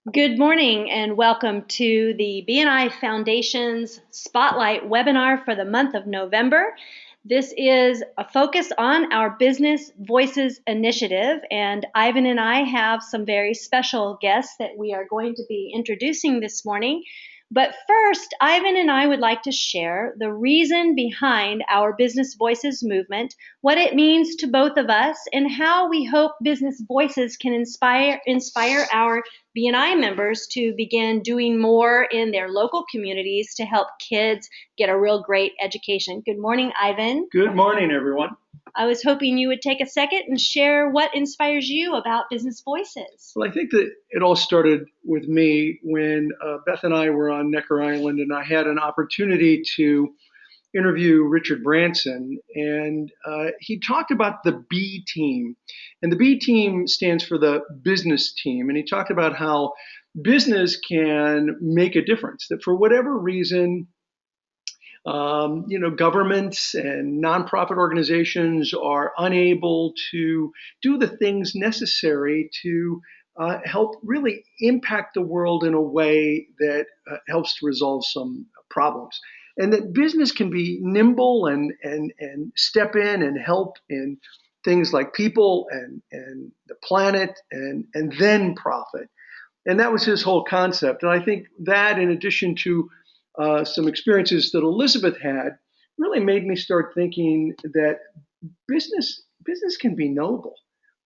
Good morning and welcome to the BNI Foundation's Spotlight webinar for the month of November. This is a focus on our Business Voices initiative, and Ivan and I have some very special guests that we are going to be introducing this morning. But first, Ivan and I would like to share the reason behind our Business Voices movement, what it means to both of us, and how we hope Business Voices can inspire our BNI members to begin doing more in their local communities to help kids get a real great education. Good morning, Ivan. Good morning, everyone. I was hoping you would take a second and share what inspires you about Business Voices. Well, I think that it all started with me when Beth and I were on Necker Island, and I had an opportunity to interview Richard Branson, and he talked about the B team. And the B team stands for the business team. And he talked about how business can make a difference, that for whatever reason, governments and nonprofit organizations are unable to do the things necessary to help really impact the world in a way that helps to resolve some problems. And that business can be nimble and step in and help in things like people and the planet and then profit. And that was his whole concept. And I think that, in addition to some experiences that Elizabeth had, really made me start thinking that business can be noble.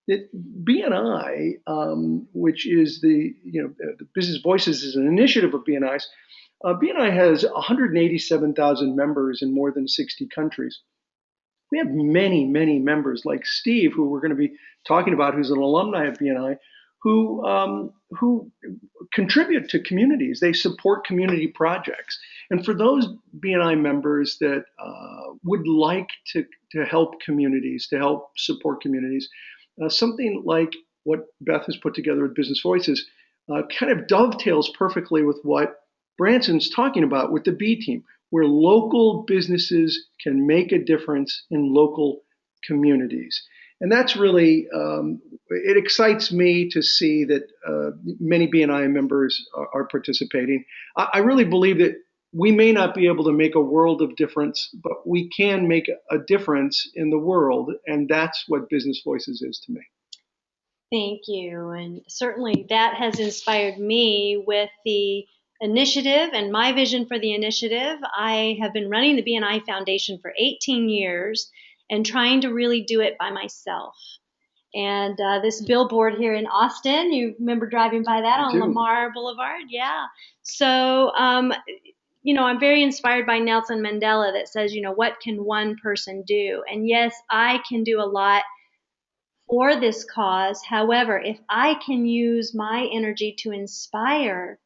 That BNI, which is the Business Voices, is an initiative of BNI's. BNI has 187,000 members in more than 60 countries. We have many, many members like Steve, who we're going to be talking about, who's an alumni of BNI, who contribute to communities. They support community projects. And for those BNI members that would like to help communities, to help support communities, something like what Beth has put together with Business Voices kind of dovetails perfectly with what Branson's talking about with the B team, where local businesses can make a difference in local communities. And that's really, it excites me to see that many BNI members are participating. I really believe that we may not be able to make a world of difference, but we can make a difference in the world. And that's what Business Voices is to me. Thank you. And certainly that has inspired me with the initiative and my vision for the initiative. I have been running the BNI Foundation for 18 years and trying to really do it by myself. And this billboard here in Austin, you remember driving by that on Lamar Boulevard? Yeah. So, I'm very inspired by Nelson Mandela that says, what can one person do? And yes, I can do a lot for this cause. However, if I can use my energy to inspire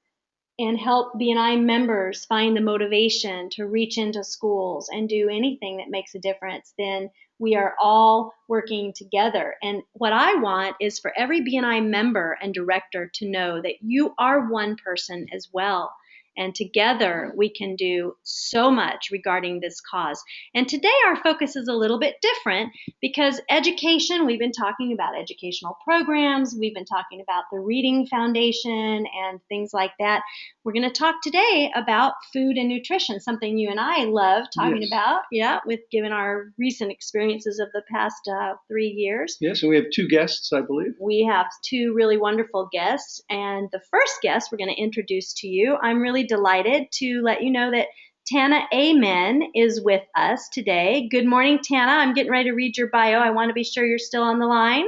and help BNI members find the motivation to reach into schools and do anything that makes a difference, then we are all working together. And what I want is for every BNI member and director to know that you are one person as well. And together we can do so much regarding this cause. And today our focus is a little bit different because education, we've been talking about educational programs, we've been talking about the Reading Foundation and things like that. We're going to talk today about food and nutrition, something you and I love talking about, with given our recent experiences of the past 3 years. Yes, and we have two guests, I believe. We have two really wonderful guests, and the first guest we're going to introduce to you, I'm really delighted to let you know that Tana Amen is with us today. Good morning, Tana. I'm getting ready to read your bio. I want to be sure you're still on the line.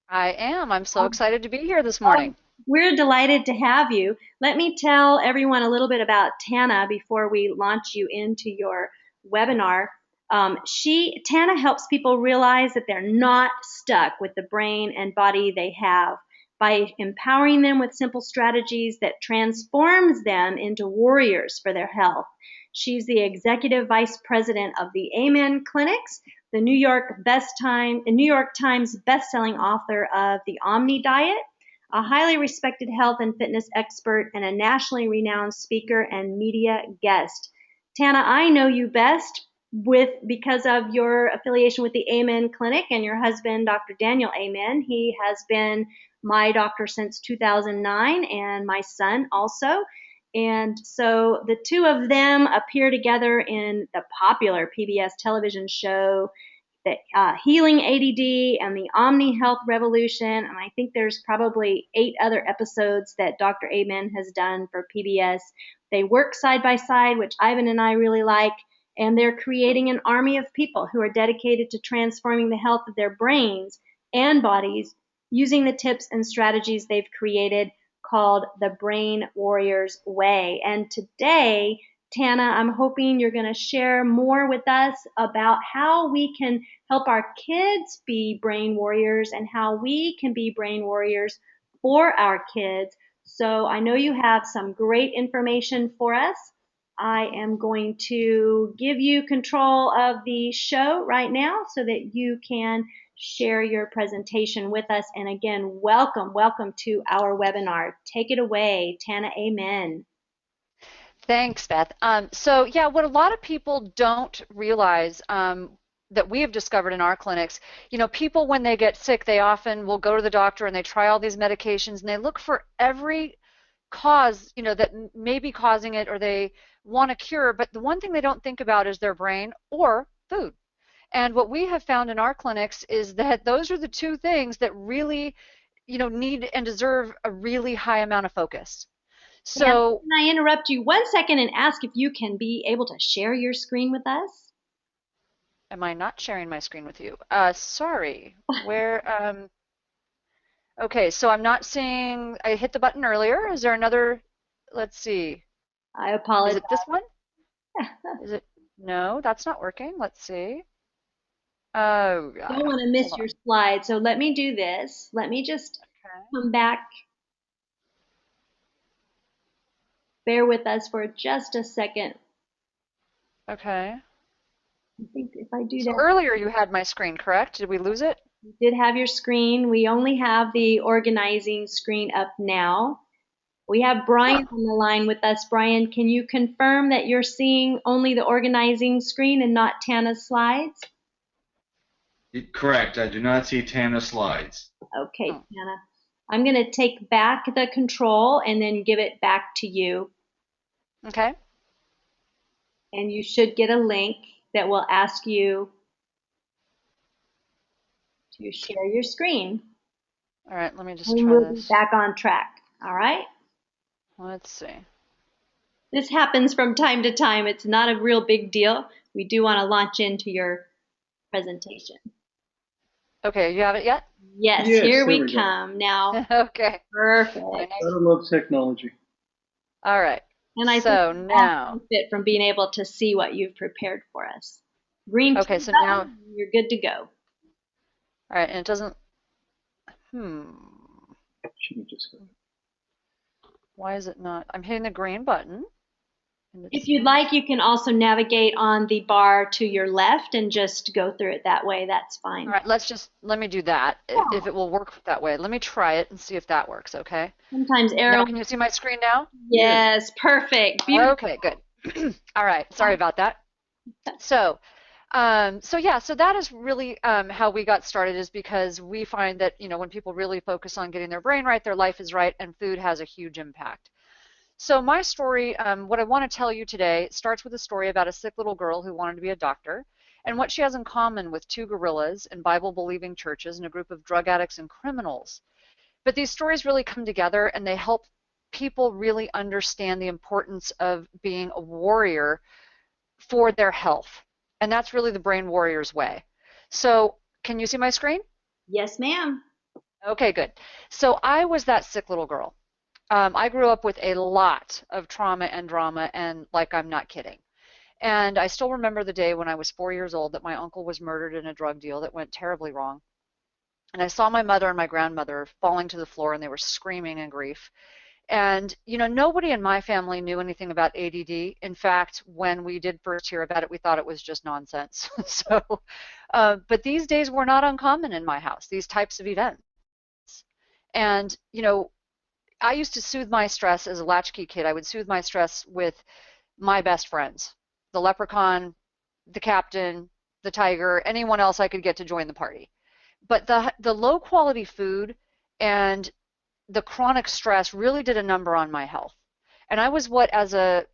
I am. I'm so excited to be here this morning. We're delighted to have you. Let me tell everyone a little bit about Tana before we launch you into your webinar. Tana helps people realize that they're not stuck with the brain and body they have by empowering them with simple strategies that transforms them into warriors for their health. She's the executive vice president of the Amen Clinics, the New York Times best-selling author of The Omni Diet, a highly respected health and fitness expert, and a nationally renowned speaker and media guest. Tana, I know you best because of your affiliation with the Amen Clinic and your husband, Dr. Daniel Amen. He has been my doctor since 2009 and my son also. And so the two of them appear together in the popular PBS television show, the Healing ADD and the Omni Health Revolution. And I think there's probably 8 other episodes that Dr. Amen has done for PBS. They work side by side, which Ivan and I really like. And they're creating an army of people who are dedicated to transforming the health of their brains and bodies using the tips and strategies they've created called the Brain Warriors Way. And today, Tana, I'm hoping you're going to share more with us about how we can help our kids be brain warriors and how we can be brain warriors for our kids. So I know you have some great information for us. I am going to give you control of the show right now so that you can share your presentation with us. And again, welcome to our webinar. Take it away, Tana. Amen. Thanks, Beth. So yeah, what a lot of people don't realize that we have discovered in our clinics, people when they get sick, they often will go to the doctor and they try all these medications and they look for every cause, that may be causing it or they want a cure, but the one thing they don't think about is their brain or food. And what we have found in our clinics is that those are the two things that really, need and deserve a really high amount of focus. So, can I interrupt you 1 second and ask if you can be able to share your screen with us? am I not sharing my screen with you? Sorry. Where, okay, so I'm not seeing, I hit the button earlier. Is there another, let's see. I Is apologize. it this one? Is it, no, that's not working. Let's see. Oh, I don't want to miss your slide, so let me do this. Let me just come back. Bear with us for just a second. Okay. I think if I do So that. earlier you had my screen, correct? Did we lose it? You did have your screen. We only have the organizing screen up now. We have Brian on the line with us. Brian, can you confirm that you're seeing only the organizing screen and not Tana's slides? Correct. I do not see Tana's slides. Okay, Tana. I'm going to take back the control and then give it back to you. Okay. And you should get a link that will ask you to share your screen. All right, let me just We try will be this. back on track. All right? Let's see. This happens from time to time. It's not a real big deal. We do want to launch into your presentation. Okay, you have it yet? Yes, Yes, here there we we go. come. Now, Okay. perfect. Gotta love technology. All right. And I So think now, benefit from being able to see what you've prepared for us. Green okay, play so button, now, you're good to go. all right, and it doesn't, why is it not? I'm hitting the green button. If you'd like, you can also navigate on the bar to your left and just go through it that way. That's fine. All right, let me do that, if it will work that way. Let me try it and see if that works, okay? Sometimes Now, arrow. can you see my screen now? Yes, perfect. Beautiful. Okay, good. All right, sorry about that. So that is really how we got started, is because we find that, when people really focus on getting their brain right, their life is right, and food has a huge impact. So my story, what I want to tell you today, starts with a story about a sick little girl who wanted to be a doctor, and what she has in common with 2 gorillas in Bible-believing churches and a group of drug addicts and criminals. But these stories really come together and they help people really understand the importance of being a warrior for their health. And that's really the Brain Warriors way. So can you see my screen? Yes, ma'am. Okay, good. So I was that sick little girl. I grew up with a lot of trauma and drama, and like, I'm not kidding. And I still remember the day when I was 4 years old that my uncle was murdered in a drug deal that went terribly wrong. And I saw my mother and my grandmother falling to the floor, and they were screaming in grief. And, nobody in my family knew anything about ADD. In fact, when we did first hear about it, we thought it was just nonsense. But these days were not uncommon in my house, these types of events. And, I used to soothe my stress as a latchkey kid. I would soothe my stress with my best friends, the leprechaun, the captain, the tiger, anyone else I could get to join the party. But the low quality food and the chronic stress really did a number on my health. And I was what, as a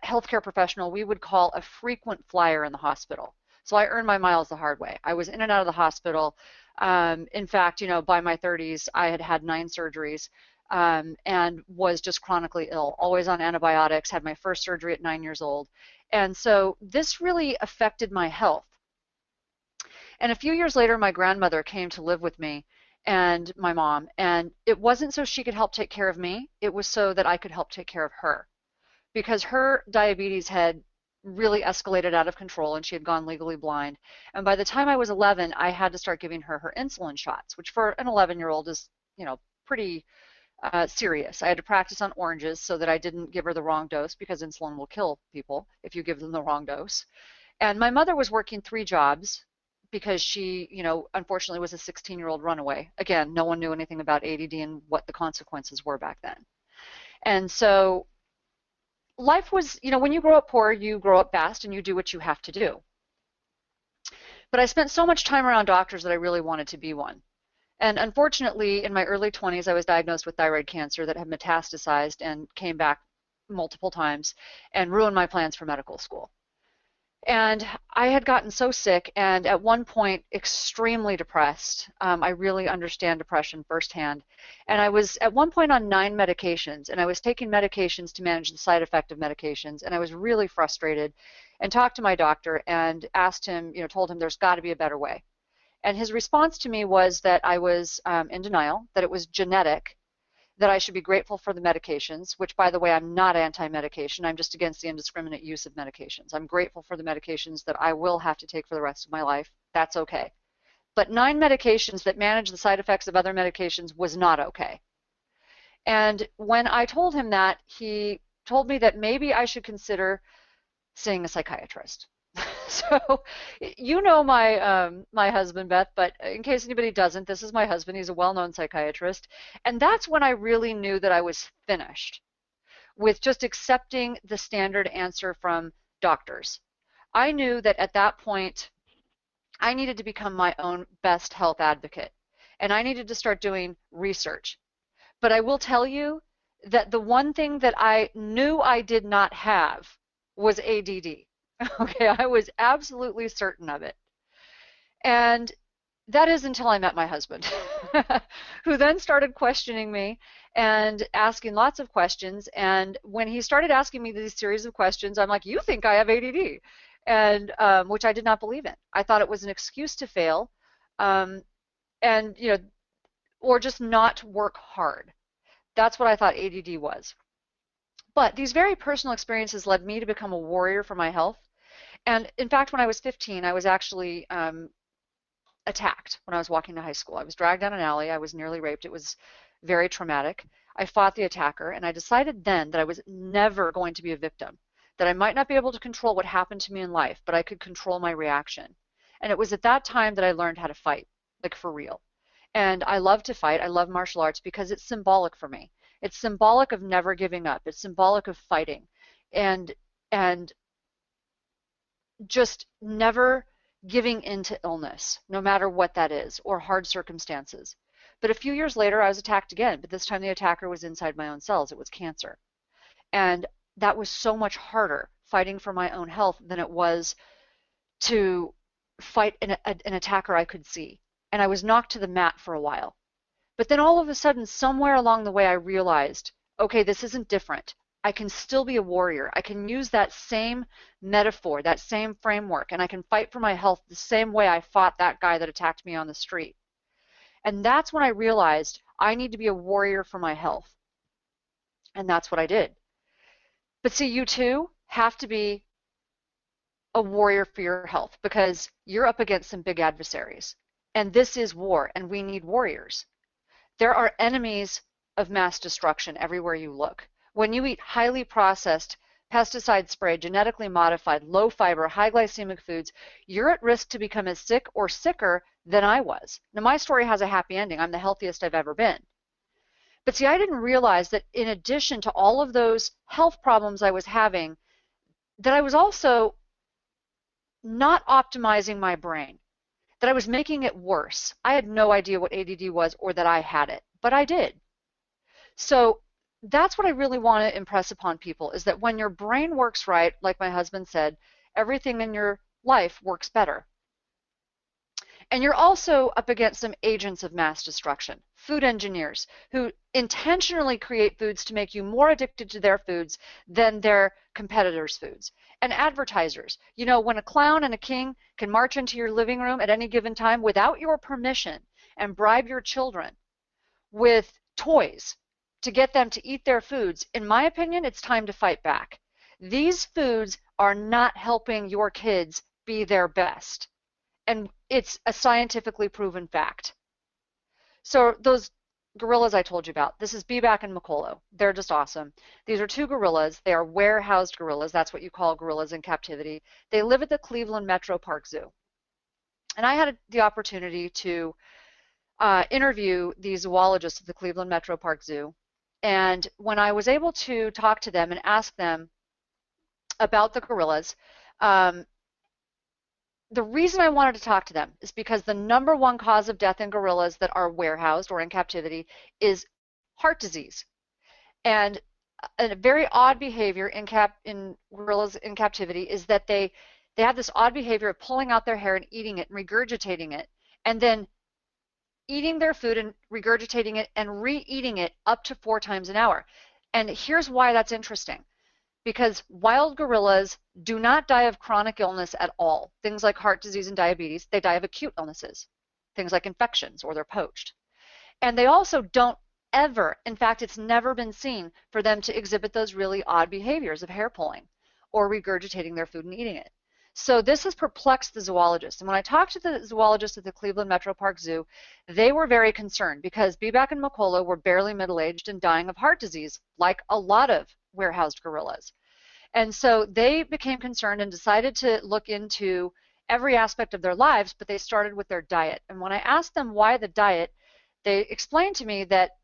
healthcare professional, we would call a frequent flyer in the hospital. So I earned my miles the hard way. I was in and out of the hospital. In fact, by my 30s, I had had 9 surgeries and was just chronically ill, always on antibiotics, had my first surgery at 9 years old. And so this really affected my health. And a few years later, my grandmother came to live with me and my mom, and it wasn't so she could help take care of me, it was so that I could help take care of her, because her diabetes had really escalated out of control and she had gone legally blind. And by the time I was 11, I had to start giving her insulin shots, which for an 11-year-old is, pretty serious. I had to practice on oranges so that I didn't give her the wrong dose, because insulin will kill people if you give them the wrong dose. And my mother was working 3 jobs because she, unfortunately was a 16-year-old runaway. Again, no one knew anything about ADD and what the consequences were back then. And so life was, when you grow up poor, you grow up fast and you do what you have to do. But I spent so much time around doctors that I really wanted to be one. And unfortunately, in my early 20s, I was diagnosed with thyroid cancer that had metastasized and came back multiple times and ruined my plans for medical school. And I had gotten so sick and at one point extremely depressed. I really understand depression firsthand. And I was at one point on 9 medications, and I was taking medications to manage the side effect of medications. And I was really frustrated and talked to my doctor and asked him, told him there's got to be a better way. And his response to me was that I was in denial, that it was genetic, that I should be grateful for the medications, which, by the way, I'm not anti-medication. I'm just against the indiscriminate use of medications. I'm grateful for the medications that I will have to take for the rest of my life. That's okay. But 9 medications that manage the side effects of other medications was not okay. And when I told him that, he told me that maybe I should consider seeing a psychiatrist. So, my husband, Beth, but in case anybody doesn't, this is my husband. He's a well-known psychiatrist. And that's when I really knew that I was finished with just accepting the standard answer from doctors. I knew that at that point, I needed to become my own best health advocate, and I needed to start doing research. But I will tell you that the one thing that I knew I did not have was ADD. Okay, I was absolutely certain of it. And that is until I met my husband, who then started questioning me and asking lots of questions. And when he started asking me these series of questions, I'm like, you think I have ADD? And which I did not believe in. I thought it was an excuse to fail and, or just not work hard. That's what I thought ADD was. But these very personal experiences led me to become a warrior for my health. And in fact, when I was 15, I was actually attacked when I was walking to high school. I was dragged down an alley. I was nearly raped. It was very traumatic. I fought the attacker, and I decided then that I was never going to be a victim, that I might not be able to control what happened to me in life, but I could control my reaction. And it was at that time that I learned how to fight, like for real. And I love to fight. I love martial arts because it's symbolic for me. It's symbolic of never giving up. It's symbolic of fighting and just never giving into illness, no matter what that is, or hard circumstances. But a few years later, I was attacked again, but this time the attacker was inside my own cells. It was cancer. And that was so much harder fighting for my own health than it was to fight an attacker I could see. And I was knocked to the mat for a while. But then all of a sudden, somewhere along the way, I realized, okay, this isn't different. I can still be a warrior. I can use that same metaphor, that same framework, and I can fight for my health the same way I fought that guy that attacked me on the street. And that's when I realized I need to be a warrior for my health. And that's what I did. But see, you too have to be a warrior for your health, because you're up against some big adversaries. And this is war, and we need warriors. There are enemies of mass destruction everywhere you look. When you eat highly processed, pesticide sprayed, genetically modified, low fiber, high glycemic foods, you're at risk to become as sick or sicker than I was. Now, my story has a happy ending. I'm the healthiest I've ever been. But see, I didn't realize that in addition to all of those health problems I was having, that I was also not optimizing my brain, that I was making it worse. I had no idea what ADD was or that I had it, but I did. So that's what I really want to impress upon people, is that when your brain works right, like my husband said, everything in your life works better. And you're also up against some agents of mass destruction, food engineers who intentionally create foods to make you more addicted to their foods than their competitors' foods. And advertisers, you know, when a clown and a king can march into your living room at any given time without your permission and bribe your children with toys to get them to eat their foods, in my opinion, it's time to fight back. These foods are not helping your kids be their best. And it's a scientifically proven fact. So those gorillas I told you about, this is Beback and Makolo. They're just awesome. These are two gorillas. They are warehoused gorillas. That's what you call gorillas in captivity. They live at the Cleveland Metro Park Zoo. And I had the opportunity to interview the zoologists at the Cleveland Metro Park Zoo. And when I was able to talk to them and ask them about the gorillas, the reason I wanted to talk to them is because the #1 cause of death in gorillas that are warehoused or in captivity is heart disease. And a very odd behavior in gorillas in captivity is that they have this odd behavior of pulling out their hair and eating it and regurgitating it, and then eating their food and regurgitating it and re-eating it up to 4 times an hour. And here's why that's interesting. Because wild gorillas do not die of chronic illness at all. Things like heart disease and diabetes, they die of acute illnesses. Things like infections, or they're poached. And they also don't ever, in fact, it's never been seen for them to exhibit those really odd behaviors of hair pulling or regurgitating their food and eating it. So this has perplexed the zoologists. And when I talked to the zoologists at the Cleveland Metro Park Zoo, they were very concerned because Beback and Makolo were barely middle-aged and dying of heart disease, like a lot of warehoused gorillas. And so they became concerned and decided to look into every aspect of their lives, but they started with their diet. And when I asked them why the diet, they explained to me that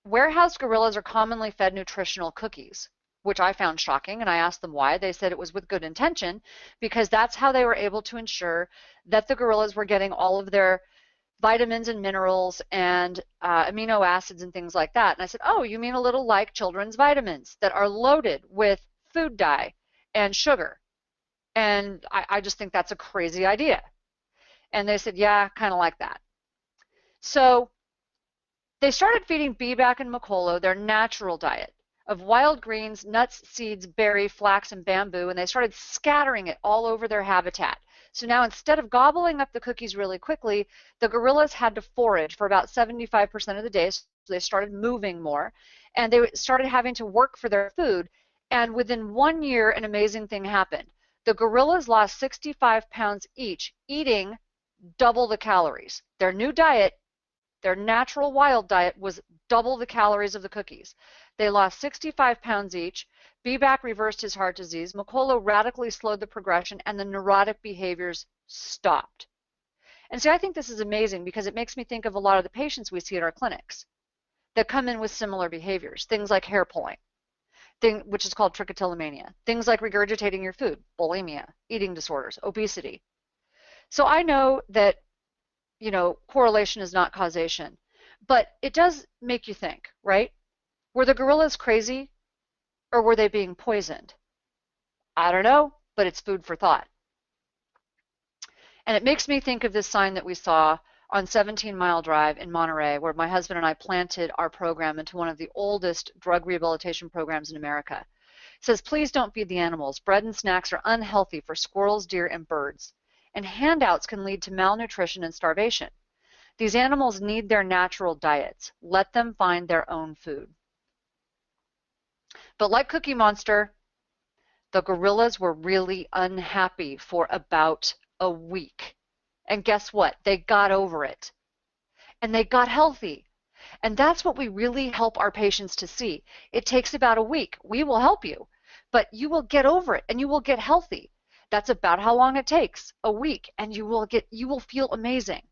warehoused gorillas are commonly fed nutritional cookies, which I found shocking, and I asked them why. They said it was with good intention, because that's how they were able to ensure that the gorillas were getting all of their vitamins and minerals and amino acids and things like that. And I said, oh, you mean a little like children's vitamins that are loaded with food dye and sugar? And I just think that's a crazy idea. And they said, yeah, kind of like that. So they started feeding Beback and Makolo their natural diet of wild greens, nuts, seeds, berry, flax, and bamboo, and they started scattering it all over their habitat. So now instead of gobbling up the cookies really quickly, the gorillas had to forage for about 75% of the day, so they started moving more, and they started having to work for their food. And within 1 year, an amazing thing happened. The gorillas lost 65 pounds each, eating double the calories. Their new diet, their natural wild diet, was double the calories of the cookies. They lost 65 pounds each. Beback reversed his heart disease. Makolo radically slowed the progression, and the neurotic behaviors stopped. And see, I think this is amazing because it makes me think of a lot of the patients we see at our clinics that come in with similar behaviors, things like hair pulling, which is called trichotillomania, things like regurgitating your food, bulimia, eating disorders, obesity. So I know that, you know, correlation is not causation, but it does make you think, right? Were the gorillas crazy, or were they being poisoned? I don't know, but it's food for thought. And it makes me think of this sign that we saw on 17 Mile Drive in Monterey, where my husband and I planted our program into one of the oldest drug rehabilitation programs in America. It says, please don't feed the animals. Bread and snacks are unhealthy for squirrels, deer, and birds. And handouts can lead to malnutrition and starvation. These animals need their natural diets. Let them find their own food. But like Cookie Monster, the gorillas were really unhappy for about a week. And guess what? They got over it. And they got healthy. And that's what we really help our patients to see. It takes about a week. We will help you, but you will get over it and you will get healthy. That's about how long it takes, a week, and you will feel amazing.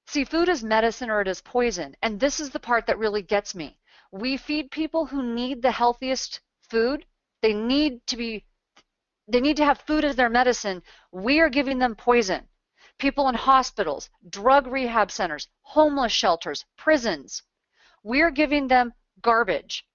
See, food is medicine or it is poison, and this is the part that really gets me. We feed people who need the healthiest food. They need to be They need to have food as their medicine. We are giving them poison. People in hospitals, drug rehab centers, homeless shelters, prisons. We are giving them garbage.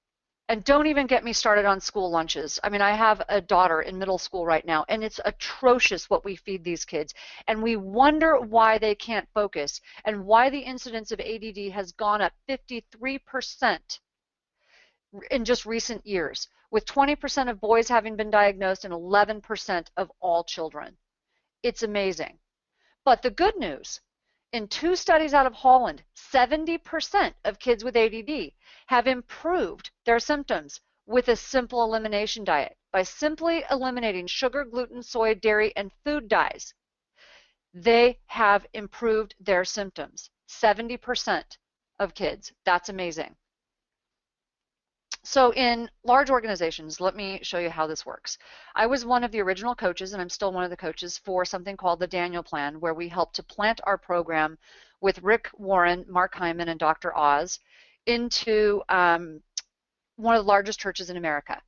And don't even get me started on school lunches. I mean, I have a daughter in middle school right now, and it's atrocious what we feed these kids. And we wonder why they can't focus and why the incidence of ADD has gone up 53% in just recent years, with 20% of boys having been diagnosed and 11% of all children. It's amazing. But the good news, in 2 studies out of Holland, 70% of kids with ADD have improved their symptoms with a simple elimination diet. By simply eliminating sugar, gluten, soy, dairy, and food dyes, they have improved their symptoms. 70% of kids. That's amazing. So in large organizations, let me show you how this works. I was one of the original coaches, and I'm still one of the coaches for something called the Daniel Plan, where we help to plant our program with Rick Warren, Mark Hyman, and Dr. Oz into one of the largest churches in America.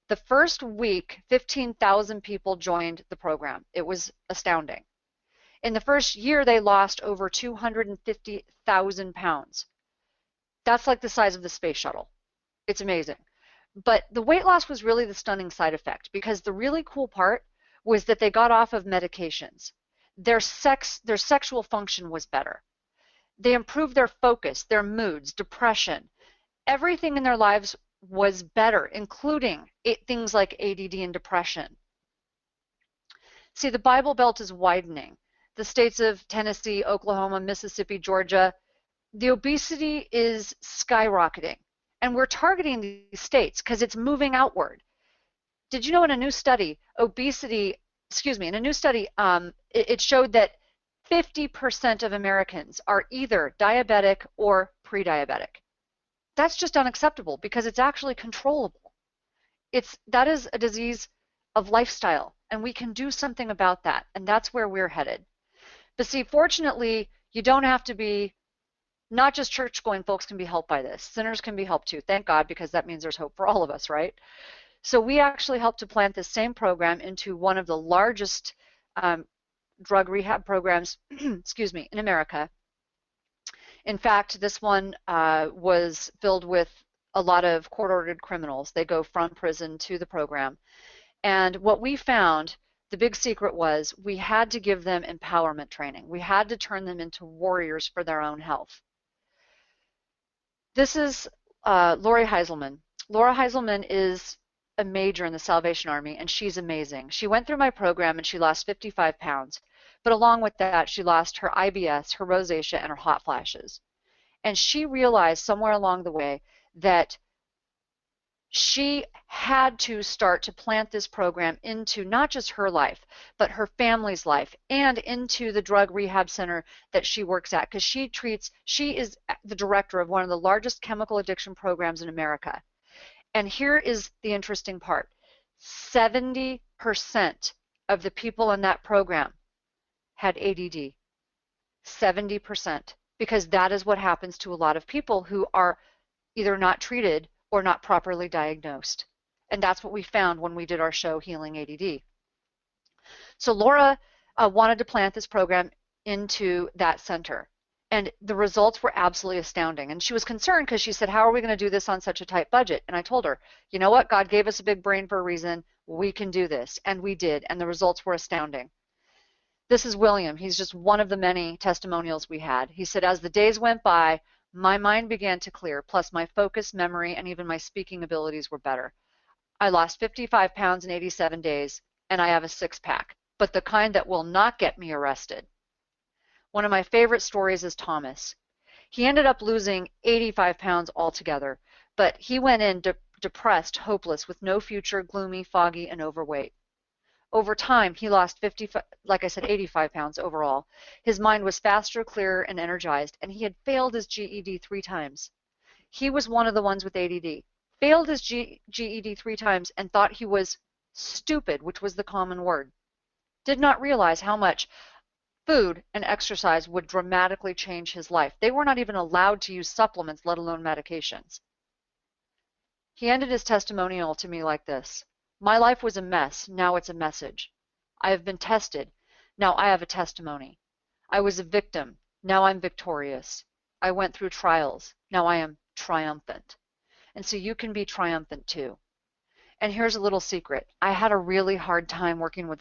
The first week, 15,000 people joined the program. It was astounding. In the first year, they lost over 250,000 pounds. That's like the size of the space shuttle. It's amazing. But the weight loss was really the stunning side effect, because the really cool part was that they got off of medications. Their sexual function was better. They improved their focus, their moods, depression. Everything in their lives was better, including things like ADD and depression. See, the Bible Belt is widening. The states of Tennessee, Oklahoma, Mississippi, Georgia, the obesity is skyrocketing. And we're targeting these states because it's moving outward. Did you know in a new study, it showed that 50% of Americans are either diabetic or pre-diabetic. That's just unacceptable because it's actually controllable. That is a disease of lifestyle, and we can do something about that, and that's where we're headed. But see, fortunately, you don't have to be. Not just church-going folks can be helped by this. Sinners can be helped too. Thank God, because that means there's hope for all of us, right? So we actually helped to plant this same program into one of the largest drug rehab programs, excuse me, in America. In fact, this one was filled with a lot of court-ordered criminals. They go from prison to the program. And what we found, the big secret was we had to give them empowerment training. We had to turn them into warriors for their own health. This is Lori Heiselman. Laura Heiselman is a major in the Salvation Army, and she's amazing. She went through my program, and she lost 55 pounds. But along with that, she lost her IBS, her rosacea, and her hot flashes. And she realized somewhere along the way that she had to start to plant this program into not just her life, but her family's life, and into the drug rehab center that she works at, because she is the director of one of the largest chemical addiction programs in America. And here is the interesting part. 70% of the people in that program had ADD. 70%. Because that is what happens to a lot of people who are either not treated or not properly diagnosed. And that's what we found when we did our show, Healing ADD. So Laura wanted to plant this program into that center. And the results were absolutely astounding. And she was concerned because she said, how are we going to do this on such a tight budget? And I told her, you know what? God gave us a big brain for a reason. We can do this. And we did. And the results were astounding. This is William. He's just one of the many testimonials we had. He said, as the days went by, my mind began to clear, plus my focus, memory, and even my speaking abilities were better. I lost 55 pounds in 87 days, and I have a six-pack, but the kind that will not get me arrested. One of my favorite stories is Thomas. He ended up losing 85 pounds altogether, but he went in depressed, hopeless, with no future, gloomy, foggy, and overweight. Over time, he lost 85 pounds overall. His mind was faster, clearer, and energized, and he had failed his GED 3 times. He was one of the ones with ADD. Failed his GED 3 times and thought he was stupid, which was the common word. Did not realize how much food and exercise would dramatically change his life. They were not even allowed to use supplements, let alone medications. He ended his testimonial to me like this. My life was a mess. Now it's a message. I have been tested. Now I have a testimony. I was a victim. Now I'm victorious. I went through trials. Now I am triumphant. And so you can be triumphant too. And here's a little secret. I had a really hard time working with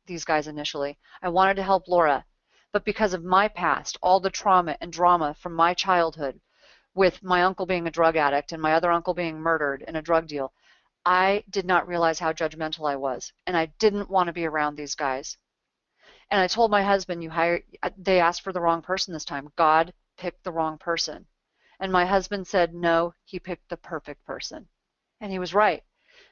these guys initially. I wanted to help Laura, but because of my past, all the trauma and drama from my childhood, with my uncle being a drug addict and my other uncle being murdered in a drug deal, I did not realize how judgmental I was, and I didn't want to be around these guys. And I told my husband, they asked for the wrong person this time. God picked the wrong person. And my husband said, no, he picked the perfect person. And he was right.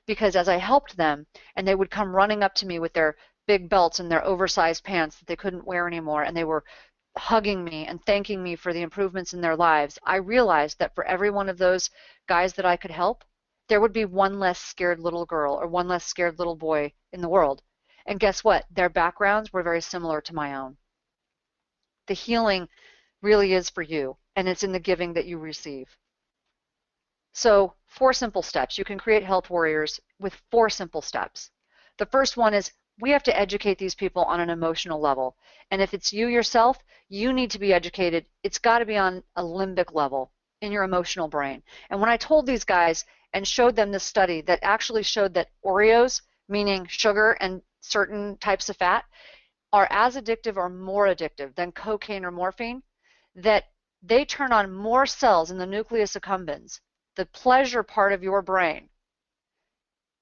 Because as I helped them, and they would come running up to me with their big belts and their oversized pants that they couldn't wear anymore, and they were hugging me and thanking me for the improvements in their lives, I realized that for every one of those guys that I could help, there would be one less scared little girl or one less scared little boy in the world. And guess what? Their backgrounds were very similar to my own. The healing really is for you, and it's in the giving that you receive. So 4 simple steps. You can create health warriors with 4 simple steps. The first one is we have to educate these people on an emotional level. And if it's you yourself, you need to be educated. It's got to be on a limbic level in your emotional brain. And when I told these guys and showed them this study that actually showed that Oreos, meaning sugar and certain types of fat, are as addictive or more addictive than cocaine or morphine, that they turn on more cells in the nucleus accumbens, the pleasure part of your brain.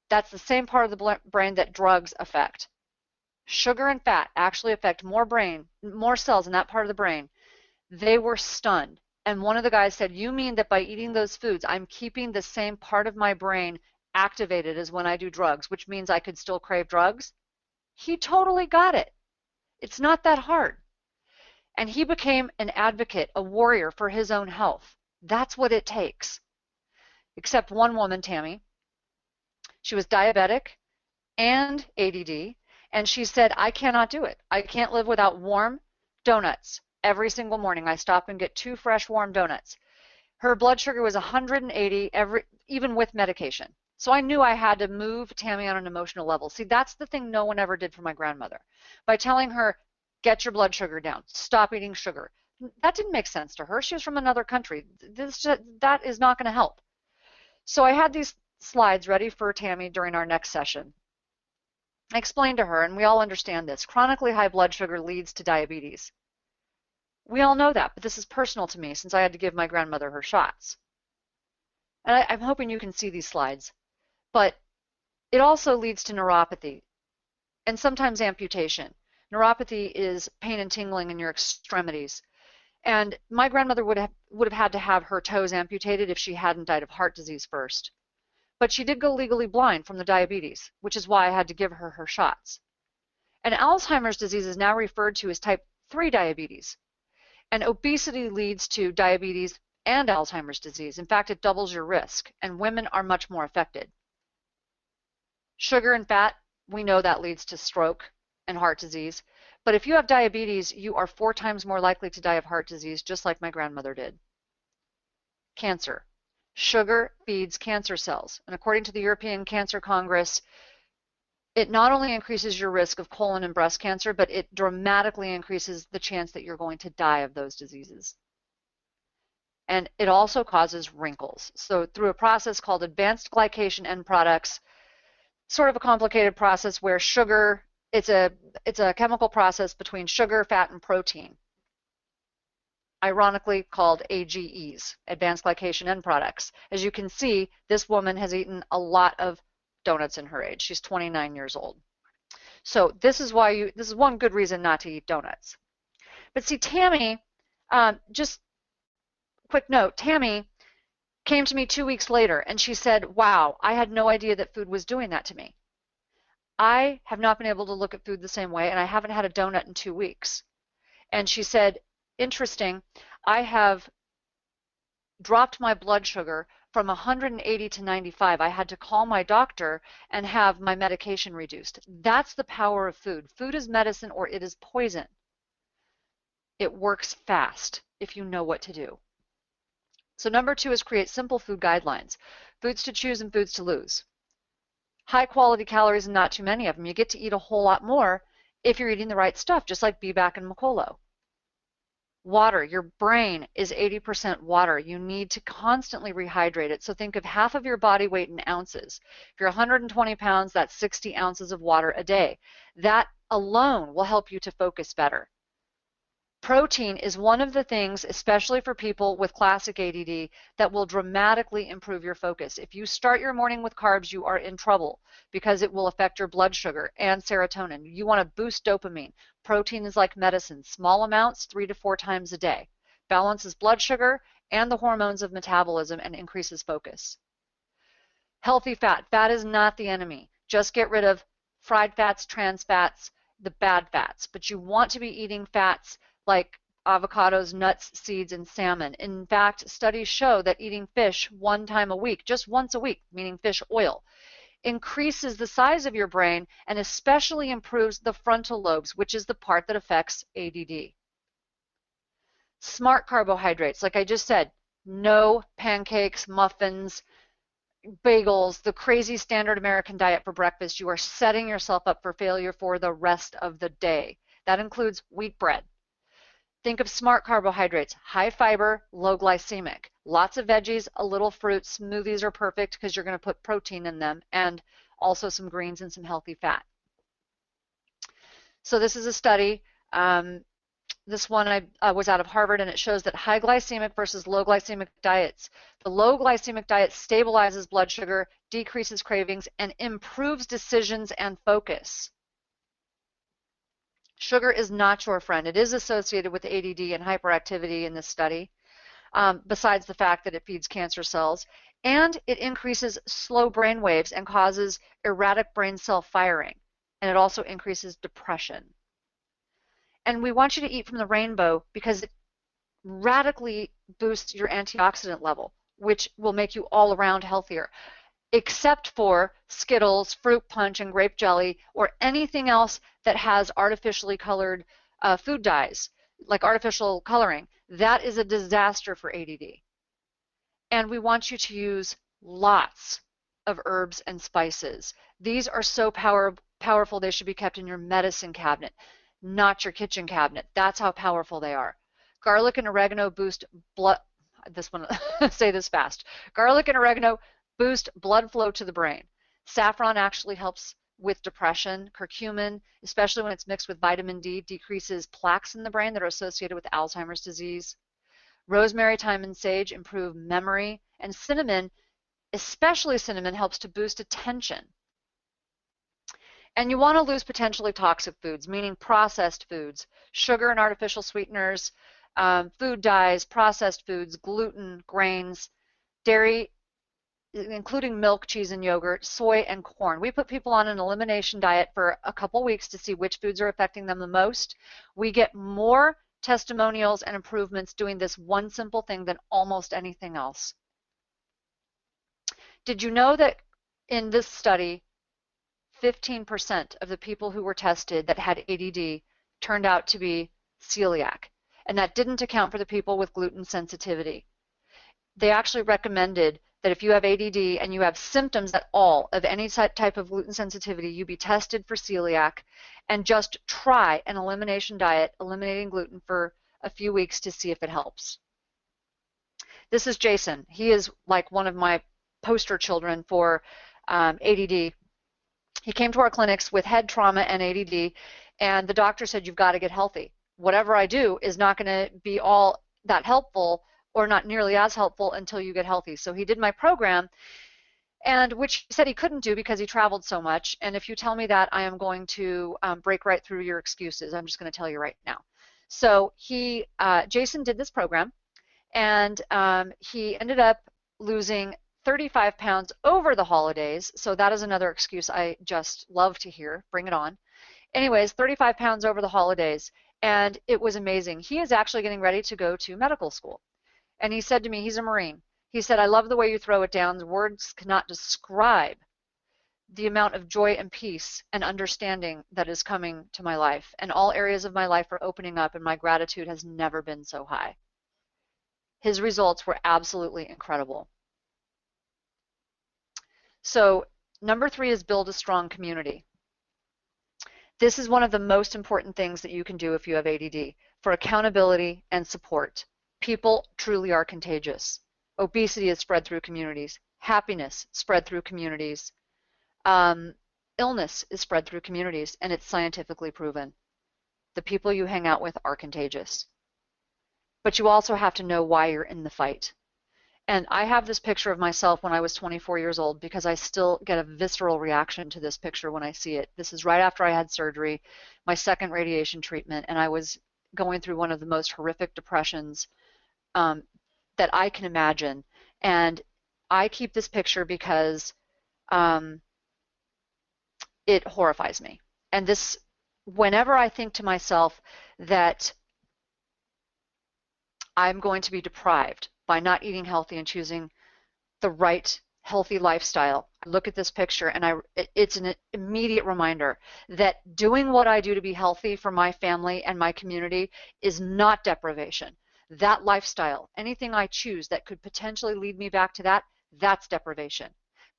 That's the same part of the brain that drugs affect. Sugar and fat actually affect more cells in that part of the brain. They were stunned. And one of the guys said, you mean that by eating those foods, I'm keeping the same part of my brain activated as when I do drugs, which means I could still crave drugs? He totally got it. It's not that hard. And he became an advocate, a warrior for his own health. That's what it takes. Except one woman, Tammy. She was diabetic and ADD, and she said, I cannot do it. I can't live without warm donuts. Every single morning I stop and get 2 fresh warm donuts. Her blood sugar was 180 even with medication. So I knew I had to move Tammy on an emotional level. See, that's the thing no one ever did for my grandmother. By telling her, get your blood sugar down, stop eating sugar. That didn't make sense to her. She was from another country. That is not going to help. So I had these slides ready for Tammy during our next session. I explained to her, and we all understand this, chronically high blood sugar leads to diabetes. We all know that, but this is personal to me since I had to give my grandmother her shots. And I'm hoping you can see these slides. But it also leads to neuropathy and sometimes amputation. Neuropathy is pain and tingling in your extremities. And my grandmother would have had to have her toes amputated if she hadn't died of heart disease first. But she did go legally blind from the diabetes, which is why I had to give her her shots. And Alzheimer's disease is now referred to as type 3 diabetes. And obesity leads to diabetes and Alzheimer's disease. In fact, it doubles your risk, and women are much more affected. Sugar and fat, we know that leads to stroke and heart disease. But if you have diabetes, you are 4 times more likely to die of heart disease, just like my grandmother did. Cancer. Sugar feeds cancer cells. And according to the European Cancer Congress, it not only increases your risk of colon and breast cancer, but it dramatically increases the chance that you're going to die of those diseases. And it also causes wrinkles. So through a process called advanced glycation end products, sort of a complicated process where sugar, it's a chemical process between sugar, fat, and protein, ironically called AGEs, advanced glycation end products. As you can see, this woman has eaten a lot of donuts in her age. She's 29 years old. So this is one good reason not to eat donuts. But see, Tammy, just quick note, Tammy came to me 2 weeks later and she said, wow, I had no idea that food was doing that to me. I have not been able to look at food the same way, and I haven't had a donut in 2 weeks. And she said, interesting, I have dropped my blood sugar from 180 to 95. I had to call my doctor and have my medication reduced. That's the power of food. Food is medicine or it is poison. It works fast if you know what to do. So number 2 is create simple food guidelines. Foods to choose and foods to lose. high quality calories and not too many of them. You get to eat a whole lot more if you're eating the right stuff, just like B-back and Makolo. Water, your brain is 80% water. You need to constantly rehydrate it. So think of half of your body weight in ounces. If you're 120 pounds, that's 60 ounces of water a day. That alone will help you to focus better. Protein is one of the things, especially for people with classic ADD, that will dramatically improve your focus. If you start your morning with carbs, you are in trouble because it will affect your blood sugar and serotonin. You want to boost dopamine. Protein is like medicine, small amounts 3 to 4 times a day. Balances blood sugar and the hormones of metabolism and increases focus. Healthy fat. Fat is not the enemy. Just get rid of fried fats, trans fats, the bad fats. But you want to be eating fats like avocados, nuts, seeds, and salmon. In fact, studies show that eating fish one time a week, just once a week, meaning fish oil, increases the size of your brain and especially improves the frontal lobes, which is the part that affects ADD. Smart carbohydrates, like I just said, no pancakes, muffins, bagels, the crazy standard American diet for breakfast. You are setting yourself up for failure for the rest of the day. That includes wheat bread. Think of smart carbohydrates, high fiber, low glycemic. Lots of veggies, a little fruit. Smoothies are perfect because you're going to put protein in them, and also some greens and some healthy fat. So this is a study. This one was out of Harvard, and it shows that high glycemic versus low glycemic diets. The low glycemic diet stabilizes blood sugar, decreases cravings, and improves decisions and focus. Sugar is not your friend. It is associated with ADD and hyperactivity in this study, besides the fact that it feeds cancer cells. And it increases slow brain waves and causes erratic brain cell firing. And it also increases depression. And we want you to eat from the rainbow because it radically boosts your antioxidant level, which will make you all around healthier, except for Skittles, fruit punch, and grape jelly, or anything else that has artificially colored food dyes, like artificial coloring. That is a disaster for ADD. And we want you to use lots of herbs and spices. These are so powerful they should be kept in your medicine cabinet, not your kitchen cabinet. That's how powerful they are. Garlic and oregano boost blood. This one, say this fast. Garlic and oregano boost blood flow to the brain. Saffron actually helps with depression. Curcumin, especially when it's mixed with vitamin D, decreases plaques in the brain that are associated with Alzheimer's disease. Rosemary, thyme, and sage improve memory. And cinnamon, especially cinnamon, helps to boost attention. And you want to lose potentially toxic foods, meaning processed foods, sugar and artificial sweeteners, food dyes, processed foods, gluten, grains, dairy, including milk, cheese, and yogurt, soy, and corn. We put people on an elimination diet for a couple weeks to see which foods are affecting them the most. We get more testimonials and improvements doing this one simple thing than almost anything else. Did you know that in this study, 15% of the people who were tested that had ADD turned out to be celiac? And that didn't account for the people with gluten sensitivity. They actually recommended that if you have ADD and you have symptoms at all of any type of gluten sensitivity, you be tested for celiac and just try an elimination diet, eliminating gluten for a few weeks to see if it helps. This is Jason. He is like one of my poster children for ADD. He came to our clinics with head trauma and ADD, and the doctor said, you've got to get healthy. Whatever I do is not going to be all that helpful or not nearly as helpful until you get healthy. So he did my program, and which he said he couldn't do because he traveled so much. And if you tell me that, I am going to break right through your excuses. I'm just going to tell you right now. So Jason did this program, and he ended up losing 35 pounds over the holidays. So that is another excuse I just love to hear. Bring it on. Anyways, 35 pounds over the holidays, and it was amazing. He is actually getting ready to go to medical school. And he said to me, he's a Marine. He said, I love the way you throw it down. The words cannot describe the amount of joy and peace and understanding that is coming to my life. And all areas of my life are opening up, and my gratitude has never been so high. His results were absolutely incredible. So Number 3 is build a strong community. This is one of the most important things that you can do if you have ADD, for accountability and support. People truly are contagious. Obesity is spread through communities. Happiness spread through communities. Illness is spread through communities, and it's scientifically proven. The people you hang out with are contagious. But you also have to know why you're in the fight. And I have this picture of myself when I was 24 years old because I still get a visceral reaction to this picture when I see it. This is right after I had surgery, my second radiation treatment, and I was going through one of the most horrific depressions that I can imagine. And I keep this picture because it horrifies me. And this, whenever I think to myself that I'm going to be deprived by not eating healthy and choosing the right healthy lifestyle, I look at this picture and it's an immediate reminder that doing what I do to be healthy for my family and my community is not deprivation. That lifestyle, anything I choose that could potentially lead me back to that, that's deprivation.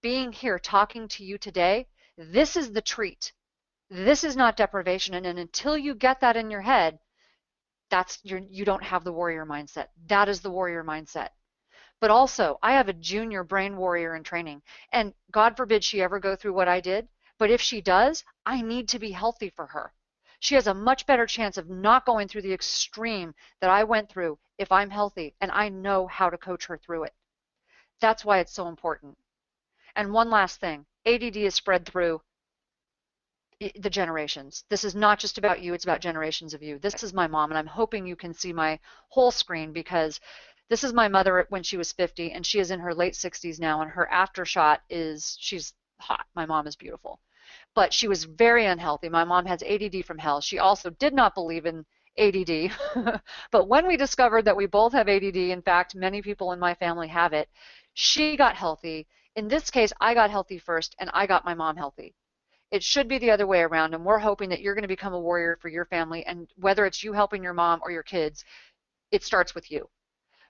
Being here talking to you today, this is the treat. This is not deprivation. And until you get that in your head, you don't have the warrior mindset. That is the warrior mindset. But also, I have a junior brain warrior in training, and God forbid she ever go through what I did, but if she does, I need to be healthy for her. She has a much better chance of not going through the extreme that I went through if I'm healthy, and I know how to coach her through it. That's why it's so important. And one last thing, ADD is spread through the generations. This is not just about you, it's about generations of you. This is my mom, and I'm hoping you can see my whole screen because this is my mother when she was 50, and she is in her late 60s now, and her after shot is, she's hot. My mom is beautiful. But she was very unhealthy. My mom has ADD from hell. She also did not believe in ADD. But when we discovered that we both have ADD, in fact, many people in my family have it, she got healthy. In this case, I got healthy first, and I got my mom healthy. It should be the other way around, and we're hoping that you're going to become a warrior for your family, and whether it's you helping your mom or your kids, it starts with you.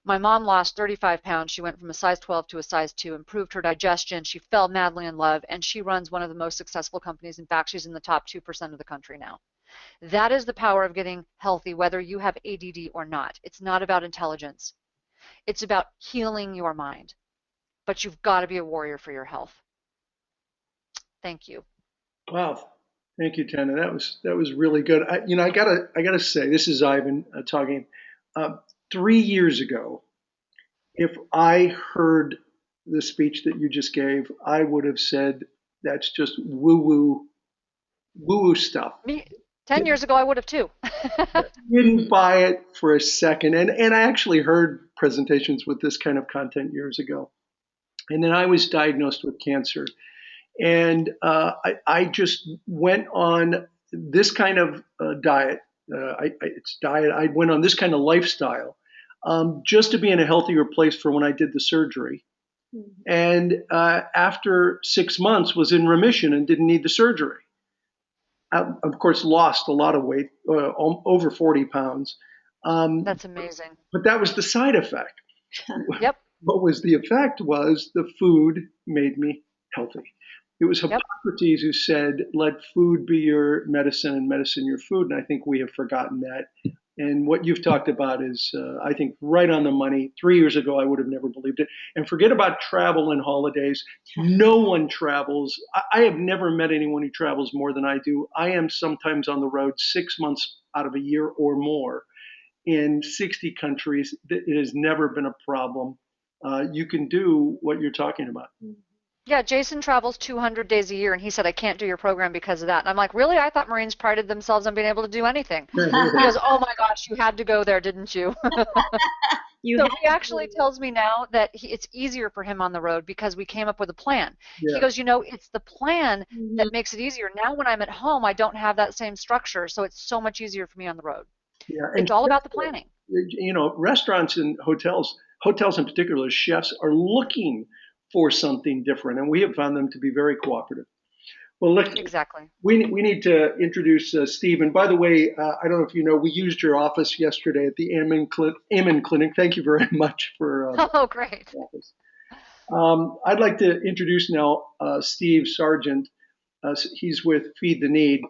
My mom lost 35 pounds. She went from a size 12 to a size 2, improved her digestion. She fell madly in love, and she runs one of the most successful companies. In fact, she's in the top 2% of the country now. That is the power of getting healthy, whether you have ADD or not. It's not about intelligence. It's about healing your mind. But you've got to be a warrior for your health. Thank you. Wow. Thank you, Tana. That was really good. I gotta say, this is Ivan talking. 3 years ago, if I heard the speech that you just gave, I would have said that's just woo woo stuff. Me, 10 years ago, I would have too. Didn't buy it for a second, and I actually heard presentations with this kind of content years ago, and then I was diagnosed with cancer. And I just went on this kind of diet. It's diet. I went on this kind of lifestyle just to be in a healthier place for when I did the surgery. Mm-hmm. And after 6 months, was in remission and didn't need the surgery. Of course, lost a lot of weight, over 40 pounds. That's amazing. But that was the side effect. Yep. What was the effect was the food made me healthy. It was Hippocrates who said, let food be your medicine and medicine your food. And I think we have forgotten that. And what you've talked about is, I think, right on the money. 3 years ago, I would have never believed it. And forget about travel and holidays. No one travels. I have never met anyone who travels more than I do. I am sometimes on the road 6 months out of a year or more in 60 countries. It has never been a problem. You can do what you're talking about. Yeah, Jason travels 200 days a year, and he said, I can't do your program because of that. And I'm like, really? I thought Marines prided themselves on being able to do anything. He goes, oh my gosh, you had to go there, didn't you? So he actually tells me now that it's easier for him on the road because we came up with a plan. Yeah. He goes, it's the plan that makes it easier. Now when I'm at home, I don't have that same structure, so it's so much easier for me on the road. Yeah, it's all about the planning. Restaurants and hotels in particular, chefs are looking for something different, and we have found them to be very cooperative. Well, exactly. We need to introduce Steve. And by the way, I don't know if you know, we used your office yesterday at the Amen Clinic. Thank you very much for. Oh, great. Office. I'd like to introduce now Steve Sargent. He's with Feed the Need.